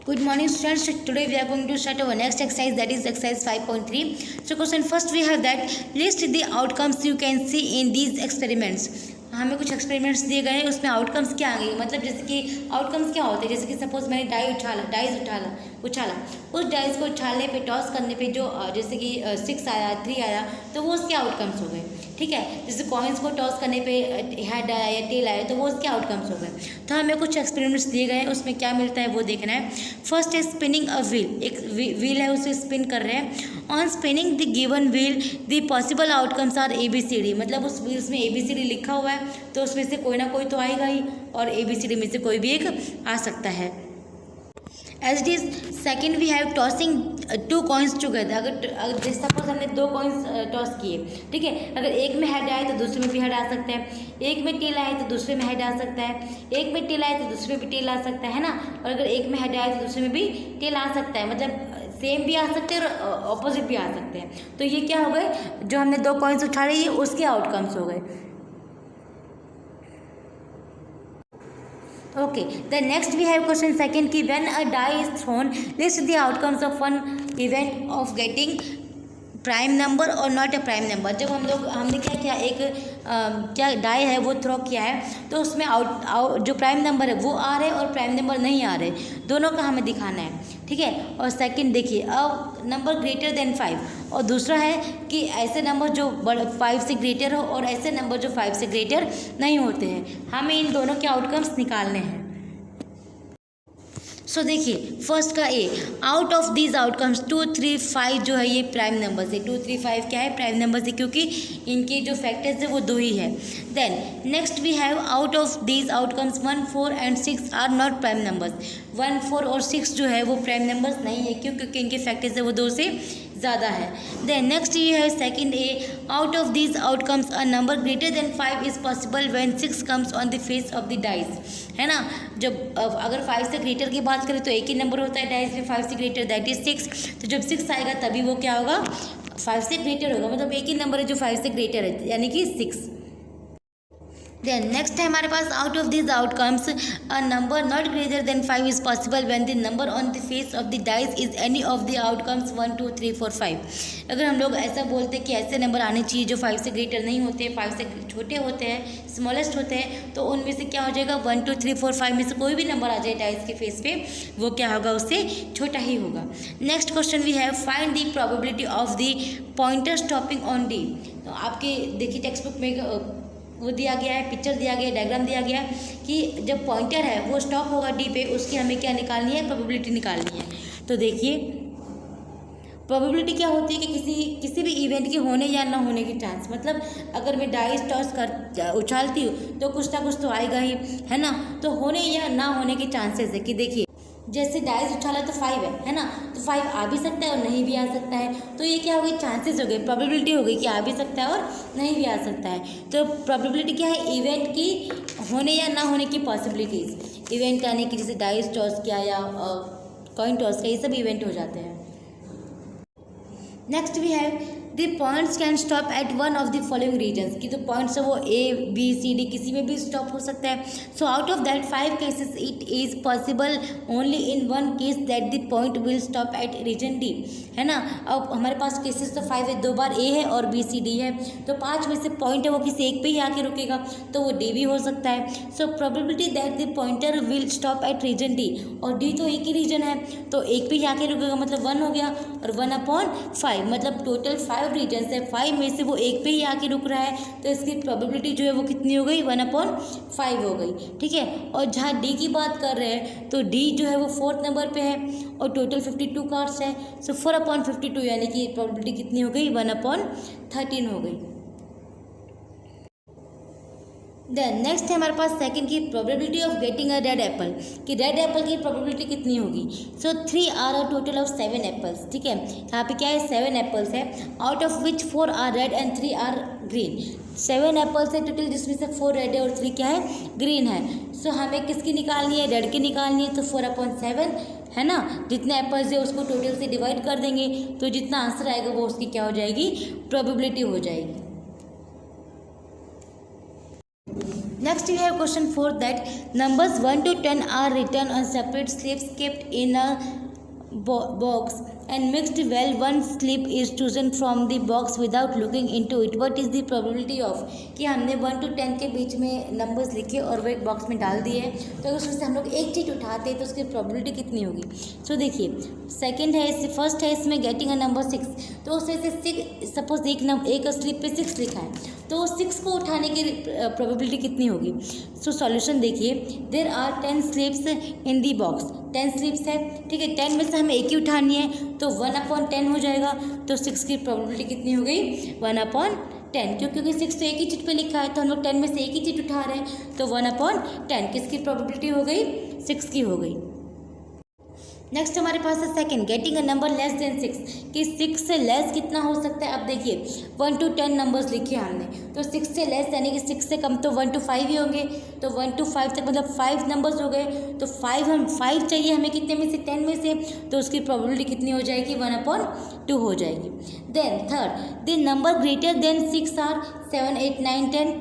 Good morning, students. Today we are going to start our next exercise, that is exercise 5.3. So question first we have that list the outcomes you can see in these experiments. हमें कुछ experiments दिए गए हैं, उसमें outcomes क्या आ गए, मतलब जैसे कि आउटकम्स क्या होते हैं, जैसे कि सपोज मैंने उछाला उस डाइस को उछालने पे, टॉस करने पे जो जैसे कि 6 आया, 3 आया, तो वो उसके आउटकम्स हो गए। ठीक है, जैसे कॉइन्स को टॉस करने पे हेड आया या टेल आया, तो वो उसके आउटकम्स हो गए। तो हमें कुछ एक्सपेरिमेंट्स दिए गए हैं, उसमें क्या मिलता है वो देखना है। फर्स्ट है स्पिनिंग अ व्हील, एक व्हील है उसे स्पिन कर रहे हैं। On spinning the given wheel the possible outcomes are ABCD, मतलब उस व्हील्स में ABCD लिखा हुआ है, तो उसमें से कोई ना कोई तो आएगा ही, और ABCD में से कोई भी एक आ सकता है। As it is second we have tossing 2 coins together. अगर सपोज हमने 2 कॉइन्स टॉस किए, ठीक है, अगर एक में हेड आए तो दूसरे में भी हेड आ सकता है, एक में टेल आए तो दूसरे में हेड आ सकता है, एक में टेल आए तो दूसरे में भी टेल आ सकता है ना, और अगर एक में हेड आए तो दूसरे में भी टेल आ सकता है, मतलब सेम भी आ सकते हैं और ऑपोजिट भी आ सकते हैं। तो ये क्या हो गए, जो हमने 2 कॉइन्स उछाले ये उसके आउटकम्स हो गए। Okay, the next we have question second कि when a die is thrown, list the outcomes of one event of getting prime number और नॉट अ प्राइम नंबर। जब हमने क्या किया, एक क्या डाई है वो थ्रो किया है, तो उसमें जो प्राइम नंबर है वो आ रहे और प्राइम नंबर नहीं आ रहे, दोनों का हमें दिखाना है। ठीक है, और सेकंड देखिए अ नंबर ग्रेटर देन 5, और दूसरा है कि ऐसे नंबर जो 5 से ग्रेटर हो और ऐसे नंबर जो 5 से ग्रेटर नहीं होते हैं, हमें इन दोनों के आउटकम्स निकालने हैं। सो देखिए फर्स्ट का ए, आउट ऑफ दीज आउटकम्स 2, 3, 5 जो है ये प्राइम नंबर्स है। 2, 3, 5 क्या है, प्राइम नंबर्स है, क्योंकि इनके जो फैक्टर्स है वो 2 ही है। Then next we have out of these outcomes 1, 4 and 6 are not prime numbers. 1, 4 और 6 जो है वो प्राइम नंबर्स नहीं है, क्यों, क्योंकि इनके फैक्टर्स है वो 2 से ज़्यादा है। देन नेक्स्ट ये है second A, out of these outcomes a number greater than 5 is possible when 6 comes on the face of the dice, है ना। जब अगर 5 से ग्रेटर की बात करें तो एक ही नंबर होता है डाइस में, 5 से ग्रेटर दैट इज 6। तो जब 6 आएगा तभी वो क्या होगा, 5 से ग्रेटर होगा, मतलब एक ही नंबर है जो 5 से ग्रेटर है, यानी कि 6। देन नेक्स्ट है हमारे pass out of this outcomes a number not greater than 5 is possible when the number on the face of the dice is any of the outcomes 1, 2, 3, 4, 5। अगर हम लोग ऐसा बोलते हैं कि ऐसे नंबर आने चाहिए जो 5 से ग्रेटर नहीं होते, 5 से छोटे होते हैं, स्मॉलेस्ट होते हैं, तो उनमें से क्या हो जाएगा, 1, 2, 3, 4, 5 में से कोई भी नंबर आ जाए डाइस के फेस पे, वो क्या होगा, उससे छोटा ही होगा। Next question we have find the probability of the pointer stopping on D. तो आपके देखिए टेक्स्ट बुक में वो दिया गया है, पिक्चर दिया गया है, डायग्राम दिया गया है कि जब पॉइंटर है वो स्टॉप होगा डी पे, उसकी हमें क्या निकालनी है, प्रोबेबिलिटी निकालनी है। तो देखिए प्रोबेबिलिटी क्या होती है कि किसी भी इवेंट के होने या ना होने की चांस, मतलब अगर मैं डाइस टॉस कर उछालती हूँ तो कुछ ना कुछ तो आएगा ही, है ना। तो होने या ना होने के चांसेस है कि देखिए जैसे डाइस उछाला तो 5 है ना, तो 5 आ भी सकता है और नहीं भी आ सकता है। तो ये क्या हो गई, चांसेस हो गए, प्रोबेबिलिटी हो गई कि आ भी सकता है और नहीं भी आ सकता है। तो प्रोबेबिलिटी क्या है, इवेंट की होने या ना होने की पॉसिबिलिटीज़। इवेंट यानी कि जैसे डाइस टॉस किया या कॉइन टॉस किया, ये सब इवेंट हो जाते हैं। Next we have the points can stop at one of the following regions, कि जो पॉइंट्स है वो A, B, C, D किसी में भी स्टॉप हो सकता है। So out of that 5 cases it is possible only in 1 case that the point will stop at region D, है ना। अब हमारे पास केसेस तो 5 है, 2 बार A है और B, C, D है, तो 5 में से पॉइंट है वो किसी एक पे ही आके रुकेगा, तो वो D भी हो सकता है। So probability that the pointer will stop at region D, और D तो एक ही रीजन है तो एक पे ही आके रुकेगा, मतलब 1 हो गया, और 1/5 मतलब टोटल 5 रीजन्स है, 5 में से वो एक पे ही आके रुक रहा है, तो इसकी प्रोबेबिलिटी जो है वो कितनी हो गई, 1/5 हो गई। ठीक है, और जहाँ डी की बात कर रहे हैं तो डी जो है वो 4th नंबर पे है और टोटल 52 कार्ड्स है। सो 4/52 यानी कि प्रोबेबिलिटी कितनी हो गई, 1/13 हो गई। देन नेक्स्ट है हमारे पास सेकंड की probability of getting a red apple, कि रेड एप्पल की प्रोबेबिलिटी कितनी होगी। So 3 are a total of 7 apples. ठीक है, यहाँ पे क्या है, 7 एप्पल्स है, out of which 4 are red and 3 are green. 7 apples है टोटल, जिसमें से 4 रेड है और 3 क्या है, ग्रीन है। सो हमें किसकी निकालनी है, रेड की निकालनी है, तो 4/7 है ना। जितने एप्पल्स है उसको टोटल से डिवाइड कर देंगे, तो जितना आंसर आएगा वो उसकी क्या हो जाएगी, प्रोबेबिलिटी हो जाएगी। Next we have question 4 that numbers 1 to 10 are written on separate slips kept in a box and mixed well. One slip is chosen from the box without looking into it. What is the probability of? कि हमने 1 to 10 के बीच में numbers लिखे और वो एक box में डाल दिए हैं, तो उसमें से हम लोग एक चीज़ उठाते हैं तो उसकी प्रोबेबिलिटी कितनी होगी? सो देखिए, सेकंड है, फर्स्ट है इसमें गेटिंग अ नंबर 6, तो उसमें से 6 सपोज एक स्लिप पे 6 लिखा है, तो 6 को उठाने की प्रोबेबिलिटी कितनी होगी? सो सॉल्यूशन देखिए, there are 10 slips in the box, 10 slips है, ठीक है, 10 में से हमें एक ही उठानी है, तो 1/10 हो जाएगा, तो 6 की प्रोबेबिलिटी कितनी हो गई? 1/10, क्योंकि 6 तो एक ही चीज़ पे लिखा है, तो हम लोग 10 में से एक ही चीज़ उठा रहे हैं, तो 1/10 किसकी प्रोबेबिलिटी हो गई? 6 की हो गई। नेक्स्ट हमारे पास है second, getting a number less than 6, कि 6 से लेस कितना हो सकता है? अब देखिए 1 to 10 नंबर्स लिखे हमने, तो 6 से लेस यानी कि 6 से कम तो 1 to 5 ही होंगे, तो 1 to 5 तक मतलब 5 नंबर्स हो गए, तो 5 चाहिए हमें कितने में से? 10 में से, तो उसकी प्रोबेबिलिटी कितनी हो जाएगी? 1/2 हो जाएगी। Then third, the number greater than 6 are 7, 8, 9, 10,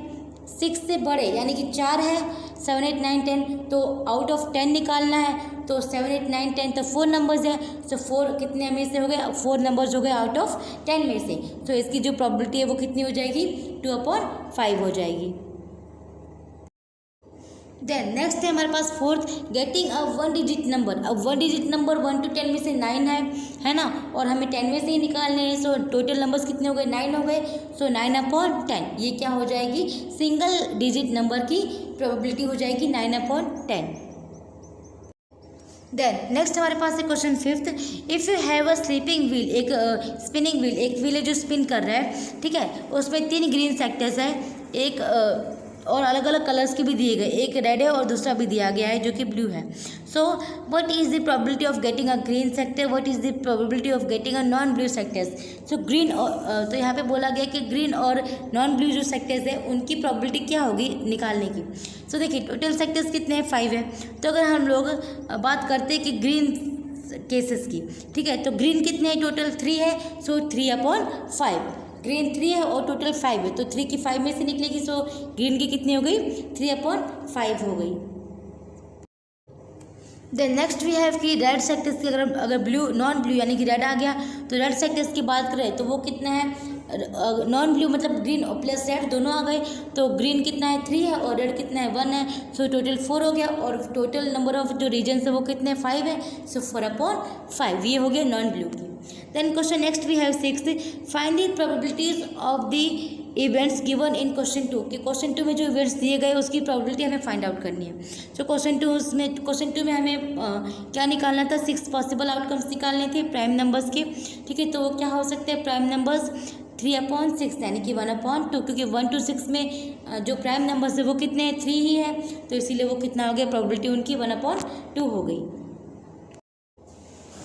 6 से बड़े यानी कि 4 है, 7, 8, 9, 10, तो आउट ऑफ 10 निकालना है, तो 7, 8, 9, 10 तो 4 नंबर्स है, तो 4 कितने में से हो गए? 4 नंबर्स हो गए आउट ऑफ 10 में से, तो इसकी जो प्रोबेबिलिटी है वो कितनी हो जाएगी? 2/5 हो जाएगी। देन नेक्स्ट है हमारे पास fourth, getting a 1 digit number. अब 1 डिजिट नंबर 1 to 10 में से 9 है ना, और हमें 10 में से ही निकालने हैं, सो टोटल नंबर्स कितने हो गए? 9 हो गए, सो 9/10 ये क्या हो जाएगी? सिंगल डिजिट नंबर की प्रोबेबिलिटी हो जाएगी 9/10। देन नेक्स्ट हमारे पास है question 5th, if you have a sleeping wheel, एक स्पिनिंग व्हील, एक व्हील है जो स्पिन कर रहा है, ठीक है, उसमें 3 ग्रीन सेक्टर्स है, एक और अलग अलग कलर्स के भी दिए गए, एक रेड है और दूसरा भी दिया गया है जो कि ब्लू है। So what is the probability of getting a green sector, what is the probability of getting a non blue sectors? So green तो यहाँ पे बोला गया कि ग्रीन और नॉन ब्लू जो सेक्टर्स है उनकी प्रोबेबिलिटी क्या होगी निकालने की? सो देखिए टोटल सेक्टर्स कितने हैं? 5 है, तो अगर हम लोग बात करते हैं कि ग्रीन केसेस की, ठीक है, तो ग्रीन कितने हैं? टोटल 3 है, सो 3/5, ग्रीन 3 है और टोटल 5 है, तो 3 की 5 में से निकलेगी, सो ग्रीन की कितनी हो गई? 3/5 हो गई। देन नेक्स्ट वी हैव कि रेड सेक्टर्स की अगर ब्लू नॉन ब्लू यानी कि रेड आ गया, तो रेड सेक्टर्स की बात करें तो वो कितना है? नॉन ब्लू मतलब ग्रीन प्लस रेड दोनों आ गए, तो ग्रीन कितना है? 3 है और रेड कितना है? 1 है, सो टोटल 4 हो गया, और टोटल नंबर ऑफ जो रीजन्स है वो कितने? 5 है, सो 4/5 ये हो गया नॉन ब्लू की। Then question next we have 6th, find the probabilities of the events given in question 2, कि क्वेश्चन 2 में जो इवेंट्स दिए गए उसकी प्रोबेबिलिटी हमें फाइंड आउट करनी है। सो क्वेश्चन 2 में हमें क्या निकालना था? 6 पॉसिबल आउटकम्स निकालने थे प्राइम नंबर्स के, ठीक है, तो वो क्या हो सकते हैं? प्राइम नंबर्स 3/6 यानी कि 1/2, क्योंकि 1 to 6 में जो प्राइम नंबर्स है वो कितने हैं? 3 ही है, तो इसीलिए वो कितना हो गया? प्रोबेबिलिटी उनकी 1/2 हो गई।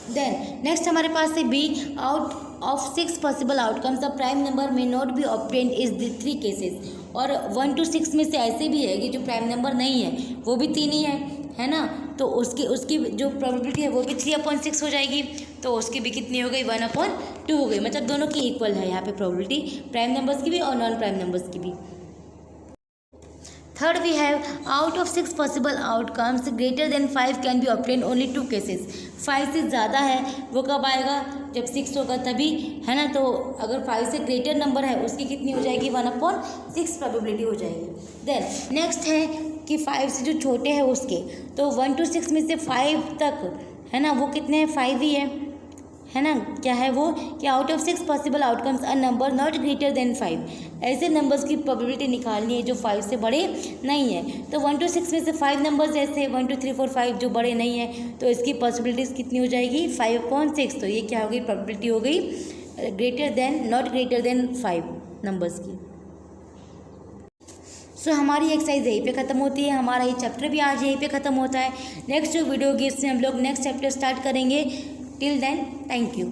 देन नेक्स्ट हमारे पास है B, out of 6 possible outcomes the prime number may not be obtained is the 3 cases. और 1 to 6 में से ऐसे भी है कि जो प्राइम नंबर नहीं है वो भी 3 ही है ना, तो उसकी जो प्रोबेबिलिटी है वो भी 3/6 हो जाएगी, तो उसकी भी कितनी हो गई? 1/2 हो गई, मतलब दोनों की इक्वल है यहाँ पे प्रोबेबिलिटी, प्राइम नंबर्स की भी और नॉन प्राइम नंबर्स की भी। Third we have out of 6 possible outcomes greater than 5 can be obtain only 2 cases. 5 से ज़्यादा है वो कब आएगा? जब 6 होगा तभी, है ना, तो अगर 5 से ग्रेटर नंबर है उसकी कितनी हो जाएगी? 1/6 प्रोबेबिलिटी हो जाएगी। देन नेक्स्ट है कि 5 से जो छोटे हैं उसके, तो 1 to 6 में से 5 तक, है ना, वो कितने हैं? 5 ही है ना, क्या है वो? कि out of 6 possible outcomes a number not greater than 5, ऐसे नंबर्स की प्रोबेबिलिटी निकालनी है जो 5 से बड़े नहीं है। तो 1 to 6 में से 5 नंबर्स ऐसे 1 2 3 4 5 जो बड़े नहीं है, तो इसकी पॉसिबिलिटीज़ कितनी हो जाएगी? 5/6, तो ये क्या हो गई? प्रोबेबिलिटी हो गई greater than not greater than 5 numbers की। सो हमारी एक्सरसाइज यहीं पे ख़त्म होती है, हमारा ये चैप्टर भी आज यहीं पे ख़त्म होता है। नेक्स्ट जो वीडियो होगी इसमें हम लोग नेक्स्ट चैप्टर स्टार्ट करेंगे। Till then thank you.